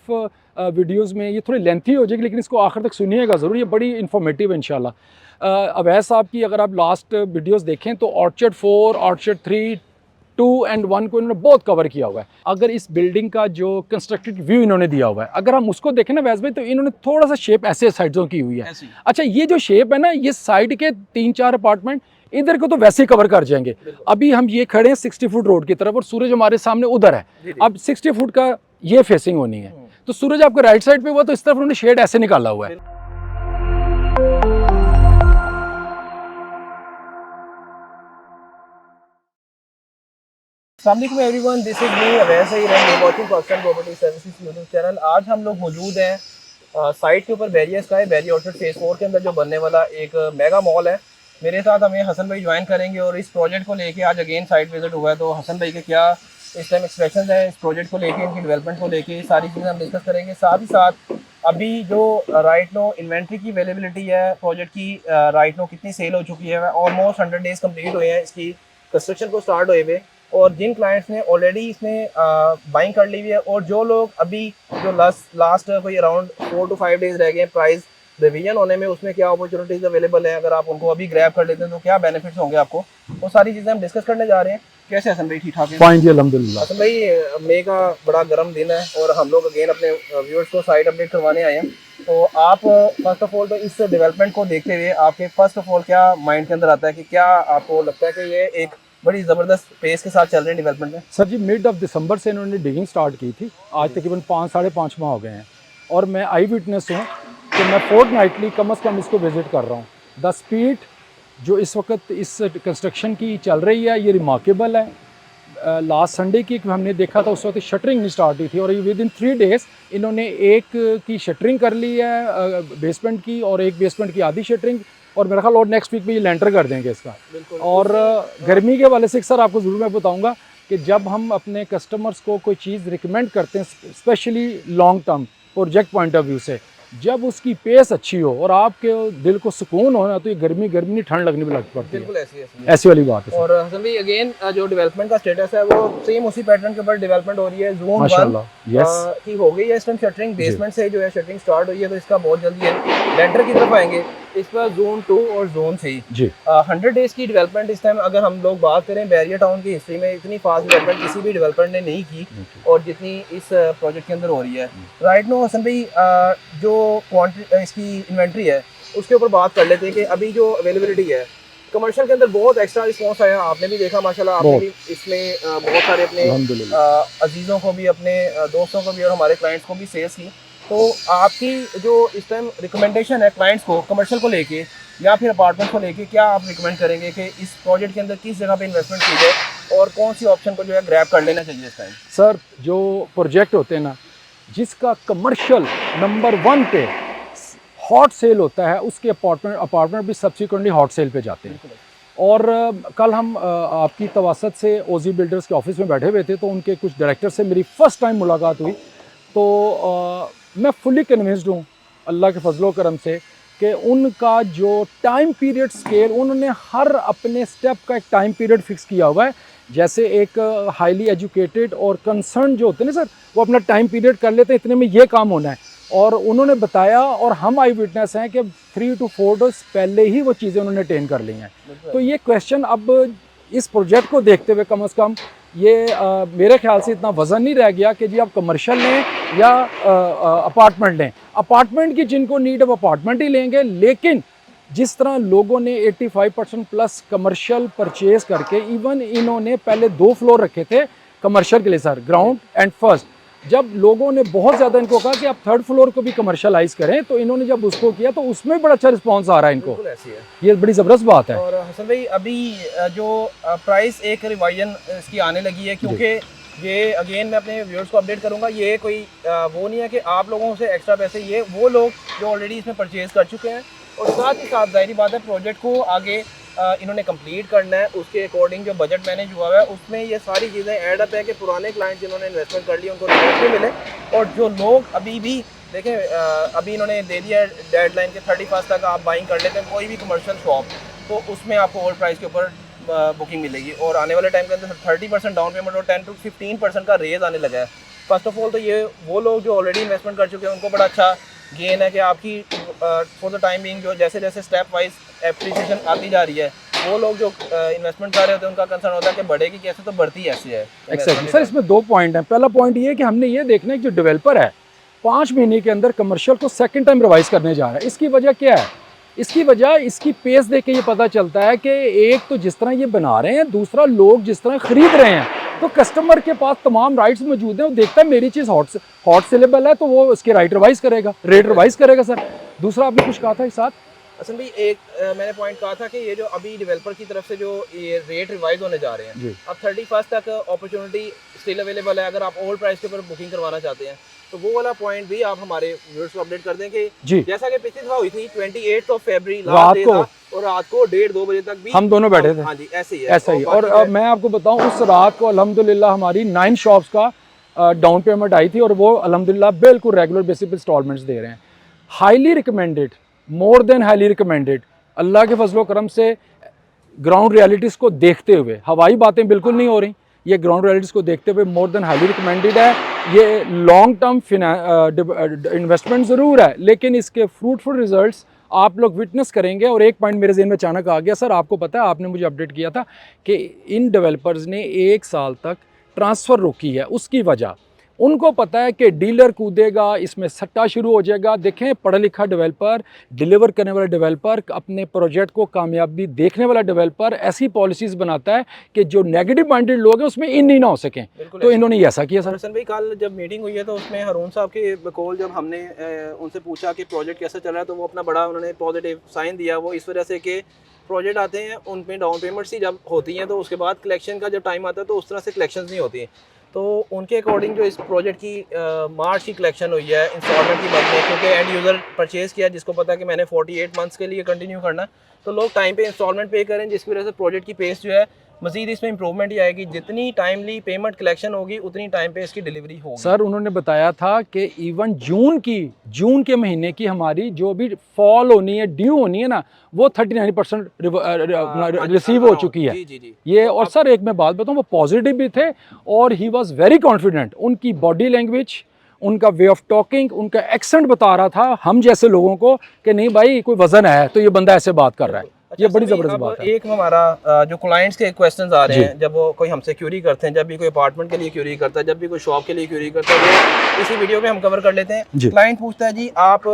Of videos में ये थोड़ी लेंथी हो जाएगी, लेकिन इसको आखिर तक सुनिएगा ज़रूर, ये बड़ी इन्फॉर्मेटिव है इंशाल्लाह। अवैस साहब की अगर आप लास्ट वीडियोज़ देखें तो ऑर्चर्ड 4, ऑर्चर्ड 3, 2 एंड 1 को इन्होंने बहुत कवर किया हुआ है। अगर इस बिल्डिंग का जो कंस्ट्रक्टेड व्यू इन्होंने दिया हुआ है, अगर हम उसको देखें ना वैस भाई, तो इन्होंने थोड़ा सा शेप ऐसे साइड्सों की हुई है। अच्छा, ये जो शेप है ना, ये साइड के 3-4 अपार्टमेंट इधर को तो वैसे ही कवर कर जाएंगे। अभी हम ये खड़े हैं 60 फुट रोड की तरफ और सूरज हमारे सामने उधर है। अब 60 फुट का ये फेसिंग होनी है, तो सूरज आपके राइट साइड पे हुआ तो इस तरफ उन्होंने शेड ऐसे निकाला हुआ है। अस्सलाम everyone, this is me Awais Irani watching Pakistan property services YouTube channel. आज हम लोग मौजूद हैं साइट के ऊपर बैरियर स्काई बैरी ऑर्चर्ड फेज 4 के अंदर जो बनने वाला एक मेगा मॉल है। मेरे साथ हमें हसन भाई ज्वाइन करेंगे और इस प्रोजेक्ट को लेके आज अगेन साइट विजिट हुआ है, तो हसन भाई के क्या इस टाइम एक्सप्रेशन है इस प्रोजेक्ट को लेके, इनकी डेवलपमेंट को लेके सारी चीज़ें हम डिस्कस करेंगे। साथ ही साथ अभी जो राइट नो इन्वेंट्री की अवेलेबिलिटी है प्रोजेक्ट की, राइट नो कितनी सेल हो चुकी है, ऑलमोस्ट 100 डेज कम्प्लीट हुए हैं इसकी कंस्ट्रक्शन को स्टार्ट हुए हुए, और जिन क्लाइंट्स ने ऑलरेडी इसमें बाइंग कर ली हुई है और जो लोग अभी जो लास्ट कोई अराउंड 4 to 5 डेज रह गए प्राइस रिवीजन होने में, उसमें क्या अपॉर्चुनिटीज़ अवेलेबल है, अगर आप उनको अभी ग्रैब कर लेते हैं तो क्या बेनिफिट्स होंगे आपको, वो सारी चीज़ें हम डिस्कस करने जा रहे हैं। कैसे हसन भाई, ठीक ठाक है? फाइन जी, अल्हम्दुलिल्लाह। हसन भाई, मई का बड़ा गर्म दिन है और हम लोग अगेन अपने व्यूअर्स को साइट अपडेट करवाने आए हैं, तो आप फर्स्ट ऑफ ऑल तो इस डेवलपमेंट को देखते हुए आपके फर्स्ट ऑफ ऑल क्या माइंड के अंदर आता है कि क्या आपको लगता है कि ये एक बड़ी ज़बरदस्त पेस के साथ चल रहे हैं डेवलपमेंट में? सर जी, मिड ऑफ दिसंबर से इन्होंने डिगिंग स्टार्ट की थी, आज तकरीबन 5-5.5 माह हो गए हैं, और मैं आई विटनेस हूँ कि मैं फोर्टनाइटली कम से कम इसको विज़िट कर रहा हूँ। द स्पीड जो इस वक्त इस कंस्ट्रक्शन की चल रही है ये रिमार्केबल है। लास्ट संडे की हमने देखा था, उस वक्त शटरिंग नहीं स्टार्ट हुई थी और विद इन 3 डेज़ इन्होंने एक की शटरिंग कर ली है बेसमेंट की, और एक बेसमेंट की आधी शटरिंग, और मेरा ख्याल और नेक्स्ट वीक में ये लेंटर कर देंगे इसका। और गर्मी के वाले से सर आपको ज़रूर मैं बताऊंगा कि जब हम अपने कस्टमर्स को कोई चीज़ रिकमेंड करते हैं, specially long term project point of view से, जब उसकी पेस अच्छी हो और आपके दिल को सुकून हो ना, तो ये गर्मी नहीं ठंड लगने में लग पड़ती है। बिल्कुल ऐसी वाली बात है। और हसन भाई अगेन जो डेवलपमेंट का स्टेटस है वो सेम उसी पैटर्न के ऊपर डेवलपमेंट हो रही है। जोन 1 की हो गई है इस टाइम शटरिंग, बेसमेंट से जो है शटरिंग स्टार्ट हुई है, तो इसका बहुत जल्दी है लेंटर की तरफ आएंगे। इस पर जोन 2 और जोन 3 जी 100 डेज की डेवलपमेंट इस टाइम अगर हम लोग बात करें बैरियर टाउन की हिस्ट्री में इतनी फास्ट डेवलपमेंट किसी भी डेवलपर ने नहीं की और जितनी इस प्रोजेक्ट के अंदर हो रही है राइट नो। हसन भाई, जो इसकी इन्वेंट्री है उसके ऊपर बात कर लेते हैं कि अभी जो अवेलेबिलिटी है कमर्शियल के अंदर बहुत एक्स्ट्रा रिस्पॉन्स आया, आपने भी देखा माशाल्लाह, आपने भी इसमें बहुत सारे अपने अजीज़ों को भी, अपने दोस्तों को भी और हमारे क्लाइंट्स को भी सेल्स की, तो आपकी जो इस टाइम रिकमेंडेशन है क्लाइंट्स को कमर्शियल को लेके या फिर अपार्टमेंट को लेके, क्या आप रिकमेंड करेंगे कि इस प्रोजेक्ट के अंदर किस जगह पे इन्वेस्टमेंट की जाए और कौन सी ऑप्शन को जो है ग्रैब कर लेना चाहिए इस टाइम? सर, जो प्रोजेक्ट होते हैं ना, जिसका कमर्शियल नंबर 1 पे हॉट सेल होता है, उसके अपार्टमेंट भी सब्सिक्वेंटली हॉट सेल पे जाते हैं। और कल हम आपकी तवासत से ओजी बिल्डर्स के ऑफिस में बैठे हुए थे, तो उनके कुछ डायरेक्टर से मेरी फ़र्स्ट टाइम मुलाकात हुई, तो मैं फुली कन्विंस्ड हूँ अल्लाह के फजलो करम से कि उनका जो टाइम पीरियड स्केल, उन्होंने हर अपने स्टेप का एक टाइम पीरियड फिक्स किया हुआ है। जैसे एक हाईली एजुकेटेड और कंसर्न जो होते हैं ना सर, वो अपना टाइम पीरियड कर लेते हैं, इतने में ये काम होना है, और उन्होंने बताया और हम आई विटनेस हैं कि 3 to 4 डेज पहले ही वो चीज़ें उन्होंने अटेन कर ली हैं। तो ये क्वेश्चन अब इस प्रोजेक्ट को देखते हुए कम से कम ये मेरे ख्याल से इतना वज़न नहीं रह गया कि जी आप कमर्शियल लें या अपार्टमेंट लें। अपार्टमेंट की जिनको नीड है वो अपार्टमेंट ही लेंगे, लेकिन जिस तरह लोगों ने 85% प्लस कमर्शियल परचेज़ करके, इवन इन्होंने पहले 2 फ्लोर रखे थे कमर्शियल के लिए सर, ग्राउंड एंड फर्स्ट, जब लोगों ने बहुत ज़्यादा इनको कहा कि आप 3rd फ्लोर को भी कमर्शलाइज करें, तो इन्होंने जब उसको किया तो उसमें बड़ा अच्छा रिस्पांस आ रहा है इनको। ऐसी है, ये बड़ी ज़बरदस्त बात है। और हसन भाई अभी जो प्राइस एक रिवाइजन इसकी आने लगी है, क्योंकि ये अगेन मैं अपने व्यूअर्स को अपडेट करूंगा, ये कोई वो नहीं है कि आप लोगों से एक्स्ट्रा पैसे, ये वो लोग जो ऑलरेडी इसमें परचेज़ कर चुके हैं, और साथ ही साथ जाहिर बात है प्रोजेक्ट को आगे इन्होंने कंप्लीट करना है, उसके अकॉर्डिंग जो बजट मैनेज हुआ है उसमें ये सारी चीज़ें ऐड अप है कि पुराने क्लाइंट जिन्होंने इन्वेस्टमेंट कर ली उनको रिटर्न भी मिले, और जो लोग अभी भी देखें अभी इन्होंने दे दिया डेडलाइन के 31 तक आप बाइंग कर लेते हैं कोई भी कमर्शियल शॉप, तो उसमें आपको ओल्ड प्राइस के ऊपर बुकिंग मिलेगी, और आने वाले टाइम के अंदर 30% डाउन पेमेंट और 10 to 15% का रेज आने लगा है। फर्स्ट ऑफ ऑल तो ये वो लोग जो ऑलरेडी इन्वेस्टमेंट कर चुके हैं उनको बड़ा अच्छा गेन है कि आपकी फॉर द टाइम बिंग जो जैसे जैसे स्टेप वाइज एप्रिसिएशन आती जा रही है, वो लोग जो इन्वेस्टमेंट कर रहे होते हैं उनका कंसर्न होता है कि बढ़ेगी कैसे, तो बढ़ती ऐसे है। एक्जैक्टली सर, इसमें 2 पॉइंट हैं। पहला पॉइंट ये है कि हमने ये देखना है कि जो डेवलपर है 5 महीने के अंदर कमर्शियल को सेकंड टाइम रिवाइज करने जा रहा है। इसकी वजह क्या है? इसकी वजह इसकी पेस देख के ये पता चलता है कि एक तो जिस तरह ये बना रहे हैं, दूसरा लोग जिस तरह खरीद रहे हैं, तो कस्टमर के पास तमाम राइट्स मौजूद हैं। वो देखता है मेरी चीज़ हॉट सेलेबल है तो वो उसके राइट रिवाइज करेगा, रेट रिवाइज करेगा। सर दूसरा आपने कुछ कहा था इस साथ? असल भाई एक मैंने पॉइंट कहा था कि ये जो अभी डेवलपर की तरफ से जो ये रेट रिवाइज होने जा रहे हैं, अब 31 तक अपॉर्चुनिटी स्टिल अवेलेबल है। अगर आप ओल्ड प्राइस के ऊपर बुकिंग करवाना चाहते हैं तो वो वाला पॉइंट भी आप हमारे व्यूअर्स को अपडेट कर दें कि जैसा कि पिछली दफा हुई थी 28 फरवरी रात को, और रात को 1:30-2 बजे तक भी हम दोनों बैठे थे। हाँ जी, ऐसे ही है, ऐसा ही। और मैं आपको बताऊं, उस रात को अल्हम्दुलिल्लाह हमारी 9 शॉप्स का डाउन पेमेंट आई थी और वो अल्हम्दुलिल्लाह बिल्कुल रेगुलर बेसिस पे इंस्टॉलमेंट्स दे रहे हैं। Highly recommended, more than highly recommended. अल्लाह के फजलो करम से ग्राउंड रियलिटीज़ को देखते हुए, हवाई बातें बिल्कुल नहीं हो रही, ये ग्राउंड रियलिटीज़ को देखते हुए मोर देन हाईली रिकमेंडेड है। ये लॉन्ग टर्म इन्वेस्टमेंट ज़रूर है, लेकिन इसके फ्रूटफुल रिजल्ट्स आप लोग विटनेस करेंगे। और एक पॉइंट मेरे ज़हन में अचानक आ गया, सर आपको पता है, आपने मुझे अपडेट किया था कि इन डेवलपर्स ने 1 साल तक ट्रांसफ़र रोकी है। उसकी वजह उनको पता है कि डीलर कूदेगा, इसमें सट्टा शुरू हो जाएगा। देखें, पढ़ा लिखा डेवलपर, डिलीवर करने वाला डेवलपर, अपने प्रोजेक्ट को कामयाबी देखने वाला डेवलपर ऐसी पॉलिसीज़ बनाता है कि जो नेगेटिव माइंडेड लोग हैं उसमें इन नहीं ना हो सकें। तो इन्होंने ऐसा किया। सर हसन भाई, कल जब मीटिंग हुई है तो उसमें हारून साहब के बकौल जब हमने उनसे पूछा कि प्रोजेक्ट कैसा चल रहा है, तो वो अपना बड़ा उन्होंने पॉजिटिव साइन दिया। वो इस वजह से कि प्रोजेक्ट आते हैं उन पर डाउन पेमेंट्स ही जब होती हैं तो उसके बाद कलेक्शन का जब टाइम आता है तो उस तरह से कलेक्शन नहीं होती। तो उनके अकॉर्डिंग जो इस प्रोजेक्ट की मार्च की कलेक्शन हुई है इंस्टॉलमेंट की मद में, क्योंकि एंड यूज़र परचेज़ किया जिसको पता है कि मैंने 48 मंथ्स के लिए कंटिन्यू करना, तो लोग टाइम पे इंस्टॉलमेंट पे करें, जिसकी वजह से प्रोजेक्ट की पेस जो है मज़ीद इसमें इंप्रूवमेंट ही आएगी। जितनी टाइमली पेमेंट कलेक्शन होगी उतनी टाइम पे इसकी डिलीवरी होगी। सर उन्होंने बताया था कि इवन जून के महीने की हमारी जो भी फॉल होनी है, ड्यू होनी है ना, वो 39% रिसीव हो चुकी है। जी। ये और सर एक मैं बात बताऊं, वो पॉजिटिव भी थे और ही वॉज वेरी कॉन्फिडेंट। उनकी बॉडी लैंग्वेज, उनका वे ऑफ टॉकिंग, उनका एक्सेंट बता रहा था हम जैसे लोगों को कि नहीं भाई कोई वजन है तो ये बंदा ऐसे बात कर रहा है। ये बड़ी ज़बरदस्त बात है। एक हमारा जो क्लाइंट्स के क्वेश्चंस आ रहे हैं, जब वो कोई हमसे क्यूरी करते हैं, जब भी कोई अपार्टमेंट के लिए क्यूरी करता है, जब भी कोई शॉप के लिए क्यूरी करता है, वो इसी वीडियो में हम कवर कर लेते हैं। क्लाइंट पूछता है जी आप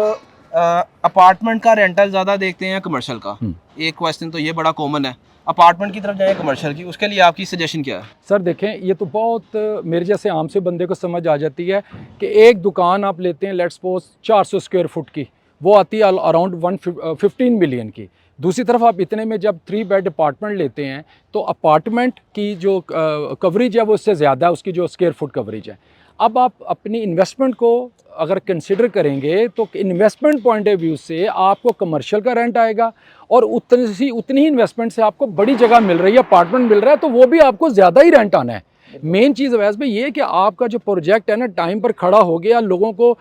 अपार्टमेंट का रेंटल ज़्यादा देखते हैं या कमर्शियल का? एक क्वेश्चन तो ये बड़ा कॉमन है, अपार्टमेंट की तरफ जाए कमर्शियल की, उसके लिए आपकी सजेशन क्या है? सर देखें, ये तो बहुत मेरे जैसे आम से बंदे को समझ आ जाती है कि एक दुकान आप लेते हैं लेट्स सपोज 400 स्क्वायर फुट की, वो आती है अराउंड 15 मिलियन की। दूसरी तरफ आप इतने में जब 3 बेड अपार्टमेंट लेते हैं तो अपार्टमेंट की जो कवरेज है वो उससे ज़्यादा है, उसकी जो स्क्वायर फुट कवरेज है। अब आप अपनी इन्वेस्टमेंट को अगर कंसिडर करेंगे तो इन्वेस्टमेंट पॉइंट ऑफ व्यू से आपको कमर्शियल का रेंट आएगा और उतनी ही इन्वेस्टमेंट से आपको बड़ी जगह मिल रही है, अपार्टमेंट मिल रहा है, तो वो भी आपको ज़्यादा ही रेंट आना है। मेन चीज़ अवैस भाई ये कि आपका जो प्रोजेक्ट है ना टाइम पर खड़ा हो गया, लोगों को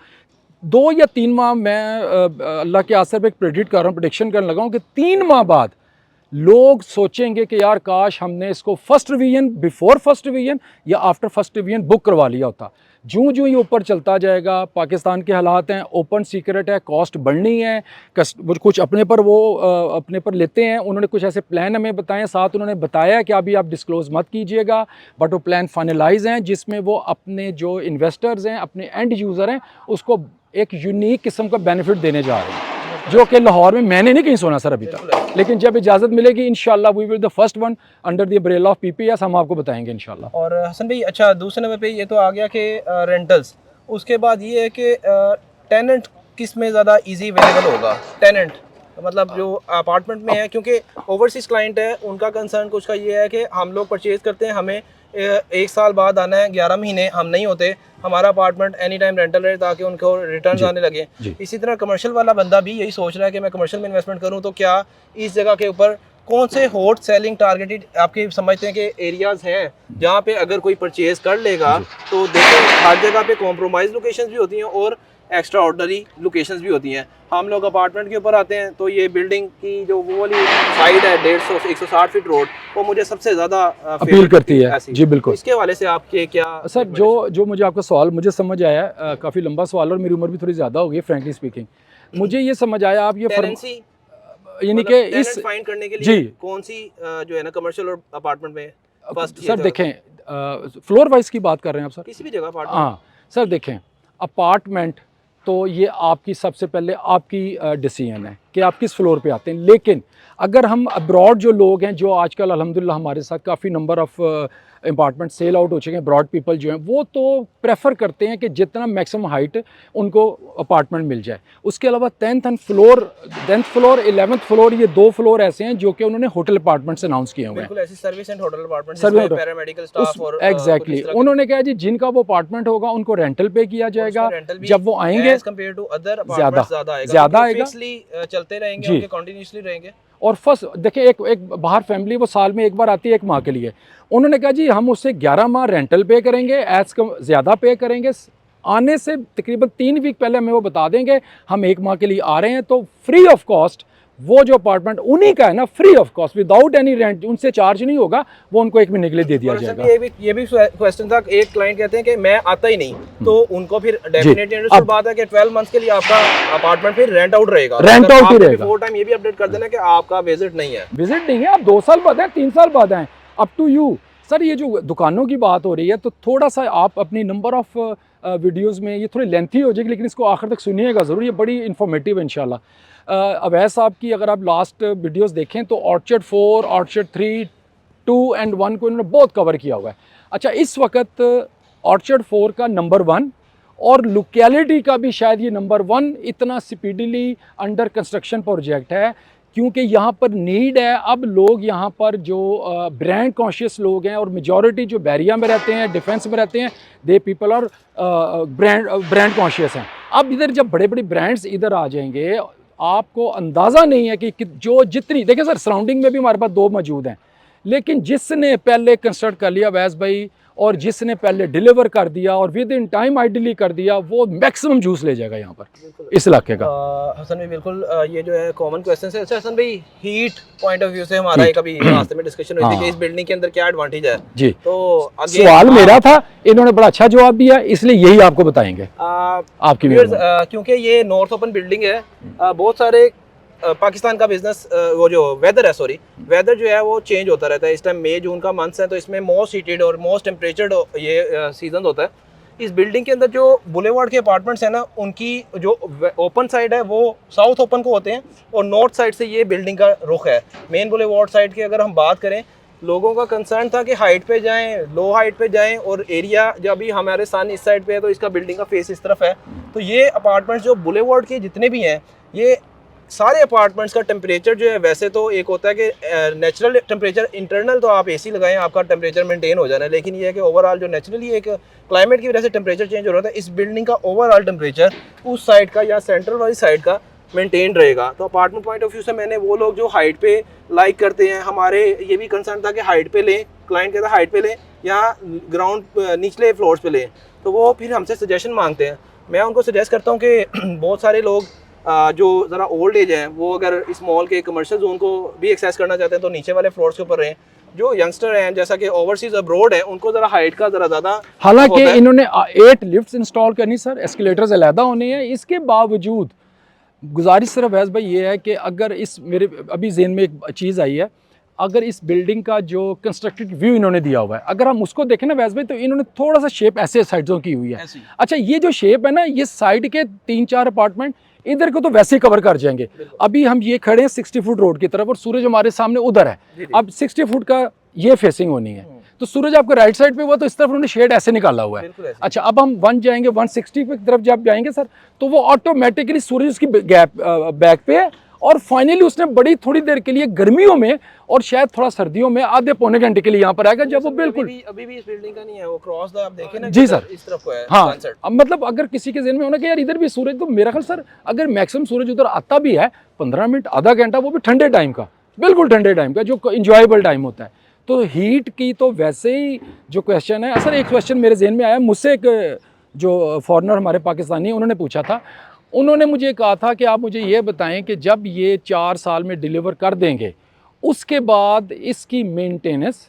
2 या 3 माह, मैं अल्लाह के आसर पे प्रेडिक्ट कर रहा हूँ, प्रेडिक्शन करने लगा हूँ कि 3 माह बाद लोग सोचेंगे कि यार काश हमने इसको first revision, before first revision या आफ्टर फर्स्ट रिवीजन बुक करवा लिया होता। जूँ जूँ ये ऊपर चलता जाएगा, पाकिस्तान के हालात हैं, ओपन सीक्रेट है, कॉस्ट बढ़नी है, कुछ अपने पर वो अपने पर लेते हैं। उन्होंने कुछ ऐसे प्लान हमें बताए, साथ उन्होंने बताया कि अभी आप डिस्क्लोज़ मत कीजिएगा, बट वो प्लान फाइनलाइज हैं जिसमें वो अपने जो इन्वेस्टर्स हैं, अपने एंड यूज़र हैं, उसको एक यूनिक किस्म का बेनिफिट देने जा रहे हैं, जो कि लाहौर में मैंने नहीं कहीं सुना सर अभी तक। लेकिन जब इजाज़त मिलेगी इंशाल्लाह we will the first one under the umbrella of PPS, हम आपको बताएंगे इंशाल्लाह। और हसन भाई, अच्छा दूसरे नंबर पे ये तो आ गया कि रेंटल्स, उसके बाद ये है कि टेनेंट किस में ज़्यादा इजी अवेलेबल होगा? टेनेंट मतलब जो अपार्टमेंट में है, क्योंकि ओवरसीज़ क्लाइंट है, उनका कंसर्न कुछ का ये है कि हम लोग परचेज़ करते हैं, हमें 1 साल बाद आना है, 11 महीने हम नहीं होते, हमारा अपार्टमेंट एनी टाइम रेंटल रहे ताकि उनको रिटर्न आने लगे। इसी तरह कमर्शियल वाला बंदा भी यही सोच रहा है कि मैं कमर्शियल में इन्वेस्टमेंट करूं तो क्या इस जगह के ऊपर कौन से हॉट सेलिंग टारगेटेड आपके समझते हैं कि एरियाज हैं जहाँ पे अगर कोई परचेज कर लेगा तो देखो हर जगह पे कॉम्प्रोमाइज लोकेशंस भी होती हैं और एक्स्ट्रा ऑर्डनरी लोकेशंस भी होती हैं। हम लोग अपार्टमेंट के ऊपर आते हैं तो ये बिल्डिंग की जो वो वाली साइड है 150 160 फीट रोड वो मुझे सबसे ज़्यादा अपील करती है। जी बिल्कुल। इसके हवाले से आपके क्या सर जो मुझे आपका सवाल मुझे समझ आया, काफ़ी लंबा सवाल और मेरी उम्र भी थोड़ी ज़्यादा हो गई फ्रैंकली स्पीकिंग। मुझे ये समझ आया आप ये यानी कि इस फाइंड करने के लिए जी कौन सी जो है ना कमर्शियल और अपार्टमेंट में फर्स्ट सर देखें फ्लोर वाइज की बात कर रहे हैं आप सर? किसी भी जगह अपार्टमेंट। हाँ सर देखें, अपार्टमेंट तो ये आपकी सबसे पहले आपकी डिसीजन है कि आप किस फ्लोर पे आते हैं। लेकिन अगर हम अब्रॉड जो लोग हैं, जो आजकल अल्हम्दुलिल्लाह हमारे साथ काफ़ी number of apartment sell out हो चुके हैं, ब्रॉड पीपल जो हैं वो तो प्रेफर करते हैं कि जितना मैक्सिमम हाइट उनको अपार्टमेंट मिल जाए। उसके अलावा 10th फ्लोर 11th फ्लोर ये 2 फ्लोर ऐसे हैं जो कि उन्होंने होटल अपार्टमेंट्स अनाउंस किए हुए हैं। बिल्कुल ऐसी service and hotel apartment, paramedical staff और एग्जैक्टली उन्होंने कहा जी जिनका वो अपार्टमेंट होगा उनको रेंटल पे किया जाएगा, जब वो आएंगे कंपेयर टू अदर ज़्यादा आएगा, चलते रहेंगे, कंटिन्यूअसली रहेंगे। और फर्स्ट देखिए एक बाहर फैमिली वो साल में एक बार आती है 1 माह के लिए, उन्होंने कहा जी हम उससे 11 माह रेंटल पे करेंगे, एज कम ज़्यादा पे करेंगे, आने से तकरीबन 3 वीक पहले हमें वो बता देंगे हम 1 माह के लिए आ रहे हैं, तो फ्री ऑफ कॉस्ट वो जो अपार्टमेंट उन्हीं का है ना, free of cost without any rent, उनसे चार्ज नहीं होगा, वो उनको 1 महीने के लिए दे दिया जाएगा। ये भी क्वेश्चन था, एक क्लाइंट कहते हैं कि मैं आता ही नहीं, तो उनको फिर डेफिनेटली अंडरस्टूड बात है कि 12 मंथ्स के लिए आपका अपार्टमेंट फिर रेंट आउट रहेगा, रेंट आउट ही रहेगा। बिफोर टाइम ये भी अपडेट कर देना कि आपका विजिट नहीं है, आप 2 साल बाद आए, 3 साल बाद आए, अप टू यू। सर ये जो दुकानों की बात हो रही है तो थोड़ा सा आप अपनी नंबर ऑफ़ वीडियोज़ में, ये थोड़ी लेंथी हो जाएगी लेकिन इसको आखिर तक सुनिएगा ज़रूर, ये बड़ी इन्फॉर्मेटिव है इंशाल्लाह। अवैस साहब की अगर आप लास्ट वीडियोस देखें तो ऑर्चर्ड 4, ऑर्चर्ड 3, 2 and 1 को इन्होंने बहुत कवर किया हुआ है। अच्छा इस वक्त ऑर्चर्ड 4 का नंबर 1 और लोकेलिटी का भी शायद ये नंबर 1 इतना स्पीडीली अंडर कंस्ट्रक्शन प्रोजेक्ट है क्योंकि यहाँ पर नीड है। अब लोग यहाँ पर जो ब्रांड कॉन्शियस लोग हैं और मेजॉरिटी जो बैरिया में रहते हैं, डिफेंस में रहते हैं, दे पीपल और ब्रांड कॉन्शियस हैं। अब इधर जब बड़े बड़े ब्रांड्स इधर आ जाएंगे, आपको अंदाज़ा नहीं है कि जो जितनी देखिए सर सराउंडिंग में भी हमारे पास 2 मौजूद हैं, लेकिन जिसने पहले कंस्ट्रक्ट कर लिया वैस भाई और जिसने पहले डिलीवर कर दिया और विद इन टाइम आइडियली कर दिया, वो मैक्सिमम जूस ले जाएगा यहाँ पर इस इलाके का। हसन भाई बिल्कुल ये जो है कॉमन क्वेश्चन है। अच्छा हसन भाई हीट पॉइंट ऑफ व्यू से हमारा एक अभी रास्ते में डिस्कशन हुई थी कि इस बिल्डिंग के अंदर क्या एडवांटेज है जी, तो सवाल मेरा था, इन्होंने बड़ा अच्छा जवाब दिया, इसलिए यही आपको बताएंगे आपकी क्योंकि ये नॉर्थ ओपन बिल्डिंग है। बहुत सारे पाकिस्तान का बिजनेस वो जो वेदर है, सॉरी वेदर जो है वो चेंज होता रहता है। इस टाइम मई जून का मंथ है तो इसमें मोस्ट हीटेड और मोस्ट टेम्परेचर्ड ये सीजन होता है। इस बिल्डिंग के अंदर जो बुलेवार्ड के अपार्टमेंट्स हैं ना, उनकी जो ओपन साइड है वो साउथ ओपन को होते हैं और नॉर्थ साइड से ये बिल्डिंग का रुख है। मेन बुलेवार्ड साइड की अगर हम बात करें, लोगों का कंसर्न था कि हाइट पे जाएं, लो हाइट पे जाएं, और एरिया जब अभी हमारे सन इस साइड पे है तो इसका बिल्डिंग का फेस इस तरफ है। तो ये अपार्टमेंट्स जो बुलेवार्ड के जितने भी हैं, ये सारे अपार्टमेंट्स का टेम्परेचर जो है, वैसे तो एक होता है कि नेचुरल टेम्परेचर इंटरनल तो आप एसी लगाएं आपका टेम्परेचर मेंटेन हो जाना है, लेकिन ये है कि ओवरऑल जो नेचुरली एक क्लाइमेट की वजह से टेम्परेचर चेंज हो रहा था, इस बिल्डिंग का ओवरऑल टेम्परेचर उस साइड का या सेंट्रल वाली साइड का मेंटेन रहेगा। तो अपार्टमेंट पॉइंट ऑफ व्यू से मैंने वो लोग जो हाइट पे लाइक करते हैं, हमारे ये भी कंसर्न था कि हाइट पे लें, क्लाइंट कहता है हाइट पे लें या ग्राउंड निचले फ्लोर्स पे लें, तो वो फिर हमसे सजेशन मांगते हैं। मैं उनको सजेस्ट करता हूँ कि बहुत सारे लोग जो ज़रा ओल्ड एज हैं, वो अगर इस मॉल के कमर्शियल जोन को भी एक्सेस करना चाहते हैं तो नीचे वाले फ्लोर्स के ऊपर रहें। जो यंगस्टर हैं, जैसा कि ओवरसीज अब्रोड हैं, उनको ज़रा हाइट का ज़रा ज़्यादा, हालांकि इन्होंने 8 लिफ्ट्स इंस्टॉल करनी सर, एस्केलेटर्स अलहदा होने हैं, इसके बावजूद गुजारिश सिर्फ वैस भाई ये है कि अगर इस मेरे अभी जेहन में एक चीज़ आई है, अगर इस बिल्डिंग का जो कंस्ट्रक्टेड व्यू इन्होंने दिया हुआ है, अगर हम उसको देखें ना वैस भाई, तो इन्होंने थोड़ा सा शेप ऐसे साइड्सों की हुई है। अच्छा ये जो शेप है ना, ये साइड के 3-4 अपार्टमेंट इधर को तो वैसे ही कवर कर जाएंगे। अभी हम ये खड़े हैं 60 फुट रोड की तरफ और सूरज हमारे सामने उधर है। अब 60 फुट का ये फेसिंग होनी है, तो सूरज आपके राइट साइड पे हुआ तो इस तरफ उन्होंने शेड ऐसे निकाला हुआ है। अच्छा अब हम 1 जाएंगे 160 की तरफ जब जाएंगे सर, तो वो ऑटोमेटिकली सूरज उसकी बैक पे है और फाइनली उसने बड़ी थोड़ी देर के लिए गर्मियों में और शायद थोड़ा सर्दियों में आधे पौने घंटे के लिए यहाँ पर आएगा, जब वो बिल्कुल अभी भी इस बिल्डिंग का नहीं है, वो क्रॉस आप देखें ना जी सर इस तरफ को है। हाँ अब मतलब अगर किसी के ज़हन में होना कि यार इधर भी सूरज, तो मेरा ख्याल सर अगर मैक्सिमम सूरज उधर आता भी है 15 मिनट आधा घंटा, वो भी ठंडे टाइम का, बिल्कुल ठंडे टाइम का जो इंजॉयबल टाइम होता है। तो हीट की तो वैसे ही जो क्वेश्चन है, असल एक क्वेश्चन मेरे जहन में आया, मुझसे एक जो फॉरेनर हमारे पाकिस्तानी उन्होंने पूछा था, उन्होंने मुझे कहा था कि आप मुझे ये बताएं कि जब ये 4 साल में डिलीवर कर देंगे उसके बाद इसकी मेंटेनेंस,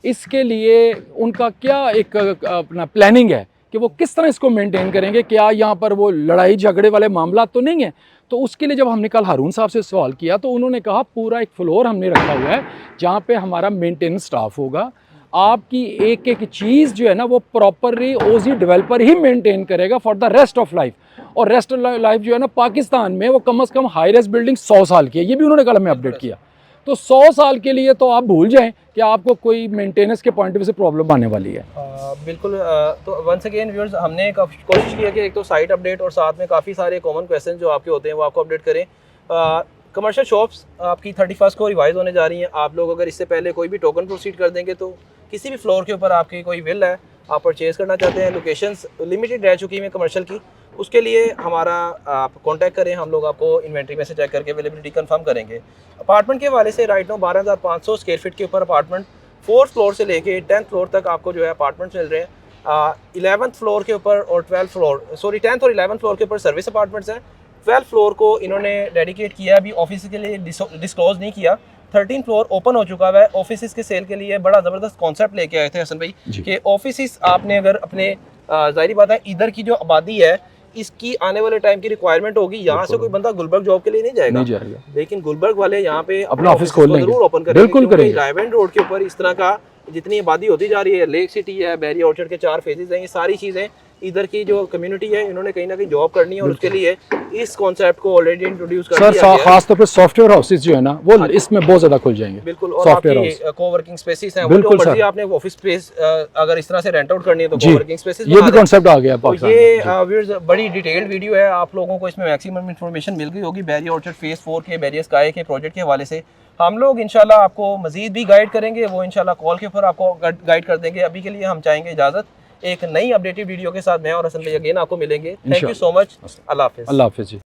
इसके लिए उनका क्या एक अपना प्लानिंग है कि वो किस तरह इसको मेंटेन करेंगे, क्या यहाँ पर वो लड़ाई झगड़े वाले मामला तो नहीं है। तो उसके लिए जब हमने कल हारून साहब से सवाल किया तो उन्होंने कहा पूरा एक फ्लोर हमने रखा हुआ है जहाँ पे हमारा मेंटेनेंस स्टाफ होगा, आपकी एक एक चीज़ जो है ना वो प्रॉपरली ओजी डेवलपर ही मेंटेन करेगा for the rest of life. और रेस्ट ऑफ लाइफ जो है ना पाकिस्तान में वो कम से कम हाई रेस बिल्डिंग 100 साल की है, ये भी उन्होंने कल हमें अपडेट किया। तो 100 साल के लिए तो आप भूल जाएं कि आपको कोई मेंटेनेंस के पॉइंट ऑफ व्यू से प्रॉब्लम आने वाली है। बिल्कुल। तो वंस अगेन व्यूअर्स, हमने कोशिश की है कि एक तो साइट अपडेट और साथ में काफ़ी सारे कॉमन क्वेश्चन जो आपके होते हैं वो आपको अपडेट करें। कमर्शियल शॉप्स आपकी 31 को रिवाइज होने जा रही हैं। आप लोग अगर इससे पहले कोई भी टोकन प्रोसीड कर देंगे तो किसी भी फ्लोर के ऊपर आपकी कोई विल है, आप परचेज़ करना चाहते हैं, लोकेशंस लिमिटेड रह चुकी हैं कमर्शियल की, उसके लिए हमारा आप कांटेक्ट करें, हम लोग आपको इन्वेंट्री में से चेक करके अवेलेबिलिटी कंफर्म करेंगे। अपार्टमेंट के हवाले से राइट नाउ 12,500 स्क्वायर फीट के ऊपर अपार्टमेंट 4th फ्लोर से लेके 10th फ्लोर तक आपको जो है अपार्टमेंट्स मिल रहे हैं। 11th फ्लोर के ऊपर और 10th और 11th फ्लोर के ऊपर सर्विस अपार्टमेंट्स हैं। 12th फ्लोर को इन्होंने डेडिकेट किया, अभी ऑफिस के लिए डिस्क्लोज नहीं किया। 13th फ्लोर ओपन हो चुका है। ऑफिस के सेल के लिए बड़ा ज़बरदस्त कॉन्सेप्ट लेके आए थे हसन भाई कि ऑफिस आपने अगर अपने ज़ाहिर बात है इधर की जो आबादी है इसकी आने वाले टाइम की रिक्वायरमेंट होगी। यहाँ से कोई बंदा गुलबर्ग जॉब के लिए नहीं जाएगा, लेकिन गुलबर्ग वाले यहाँ पे अपना ऑफिस खोलने जरूर ओपन करेंगे। बिल्कुल करेंगे। रायवेंड रोड के ऊपर इस तरह का जितनी आबादी होती जा रही है, लेक सिटी है, बैरी ऑर्चर्ड के 4 फेजेस हैं, ये सारी चीज़ें इधर की जो कम्युनिटी है इन्होंने कहीं ना कहीं जॉब करनी है और उसके लिए इस कॉन्सेप्ट को ऑलरेडी इंट्रोड्यूस कर दिया है। खास तौर पे सॉफ्टवेयर हाउसेस जो है ना वो इसमें बहुत ज्यादा खुल जाएंगे। बिल्कुल। और आपकी कोवर्किंग स्पेसेस हैं, बिल्कुल सर, आपने ऑफिस स्पेस अगर इस तरह से रेंट आउट करनी है तो कोवर्किंग स्पेसेस, ये भी कॉन्सेप्ट आ गया पाकिस्तान में। ये व्यूअर्स बड़ी डिटेल्ड वीडियो है, आप लोगों को इसमें मैक्सिमम इंफॉर्मेशन मिल गई होगी बैरी ऑर्चर्ड फेज 4 के बैरियर स्काई के प्रोजेक्ट के हवाले से। हम लोग इंशाल्लाह आपको मजीद भी गाइड करेंगे, वो इंशाल्लाह कॉल के ऊपर आपको गाइड कर देंगे। अभी के लिए हम चाहेंगे इजाज़त, एक नई अपडेटेड वीडियो के साथ मैं और हसन भाई अगेन आपको मिलेंगे। Thank you so much. अल्लाह हाफिज़। अल्लाह हाफिज़ जी।